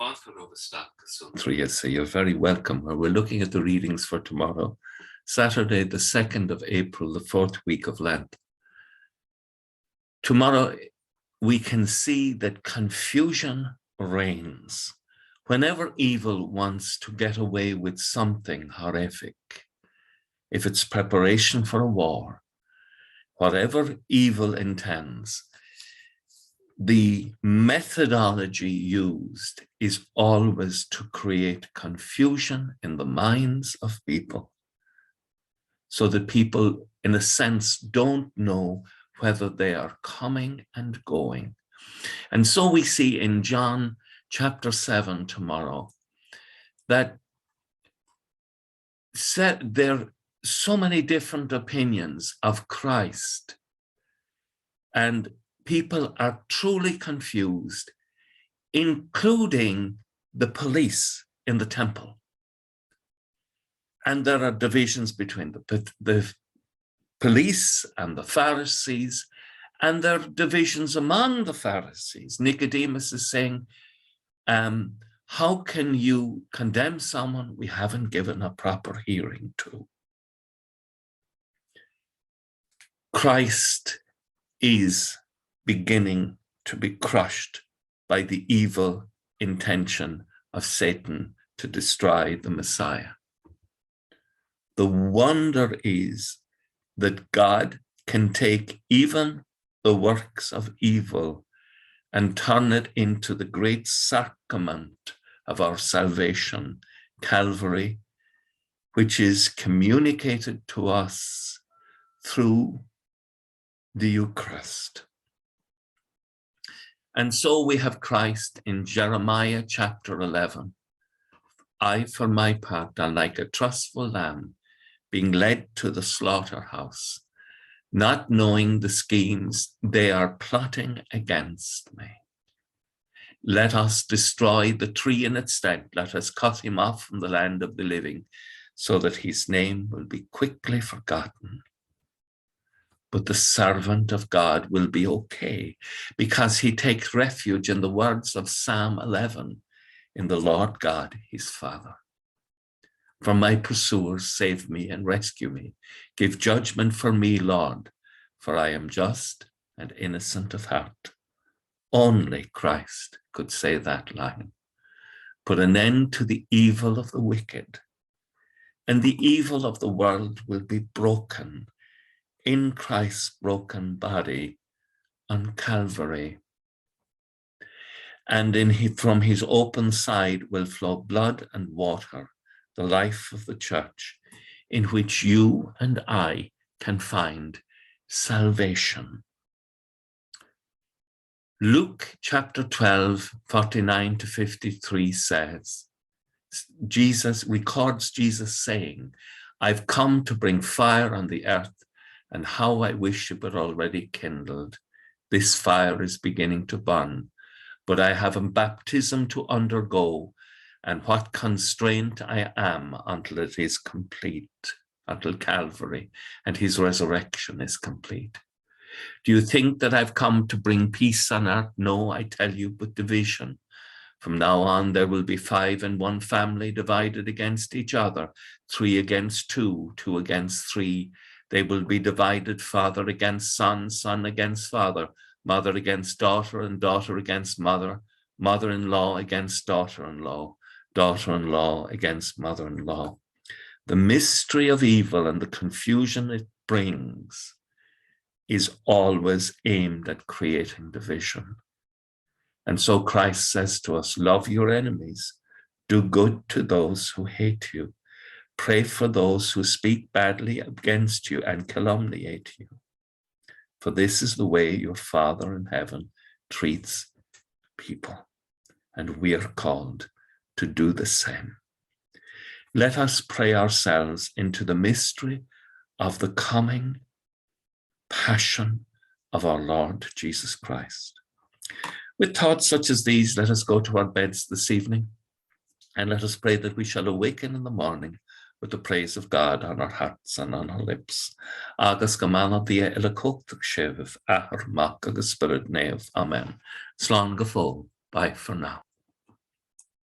Suantraí Íosa, you're very welcome. We're looking at the readings for tomorrow, Saturday, the 2nd of April, the 4th week of Lent. Tomorrow, we can see that confusion reigns. Whenever evil wants to get away with something horrific, if it's preparation for a war, whatever evil intends, the methodology used is always to create confusion in the minds of people, so that people, in a sense, don't know whether they are coming and going. And so we see in John chapter 7 tomorrow that there are so many different opinions of Christ, and people are truly confused, including the police in the temple. And there are divisions between the police and the Pharisees, and there are divisions among the Pharisees. Nicodemus is saying, how can you condemn someone we haven't given a proper hearing to? Christ is beginning to be crushed by the evil intention of Satan to destroy the Messiah. The wonder is that God can take even the works of evil and turn it into the great sacrament of our salvation, Calvary, which is communicated to us through the Eucharist. And so we have Christ in Jeremiah chapter 11. I, for my part, am like a trustful lamb being led to the slaughterhouse, not knowing the schemes they are plotting against me. Let us destroy the tree in its stead. Let us cut him off from the land of the living, so that his name will be quickly forgotten. But the servant of God will be okay, because he takes refuge in the words of Psalm 11, in the Lord God, his Father. From my pursuers, save me and rescue me. Give judgment for me, Lord, for I am just and innocent of heart. Only Christ could say that line. Put an end to the evil of the wicked, and the evil of the world will be broken in Christ's broken body on Calvary. And from his open side will flow blood and water, the life of the church, in which you and I can find salvation. Luke chapter 12, 49 to 53 says, Jesus records Jesus saying, I've come to bring fire on the earth, and how I wish it were already kindled. This fire is beginning to burn, but I have a baptism to undergo, and what constraint I am until it is complete, until Calvary and his resurrection is complete. Do you think that I've come to bring peace on earth? No, I tell you, but division. From now on, there will be 5 in one family divided against each other, 3 against 2, 2 against 3. They will be divided, father against son, son against father, mother against daughter, and daughter against mother, mother-in-law against daughter-in-law, daughter-in-law against mother-in-law. The mystery of evil and the confusion it brings is always aimed at creating division. And so Christ says to us, love your enemies, do good to those who hate you, pray for those who speak badly against you and calumniate you. For this is the way your Father in heaven treats people, and we are called to do the same. Let us pray ourselves into the mystery of the coming passion of our Lord Jesus Christ. With thoughts such as these, let us go to our beds this evening, and let us pray that we shall awaken in the morning with the praise of God on our hearts and on our lips. Agus gamana dia ila cóchtach shevh ahar mak agus spirit nev. Amen. Slán go fóg. Bye for now.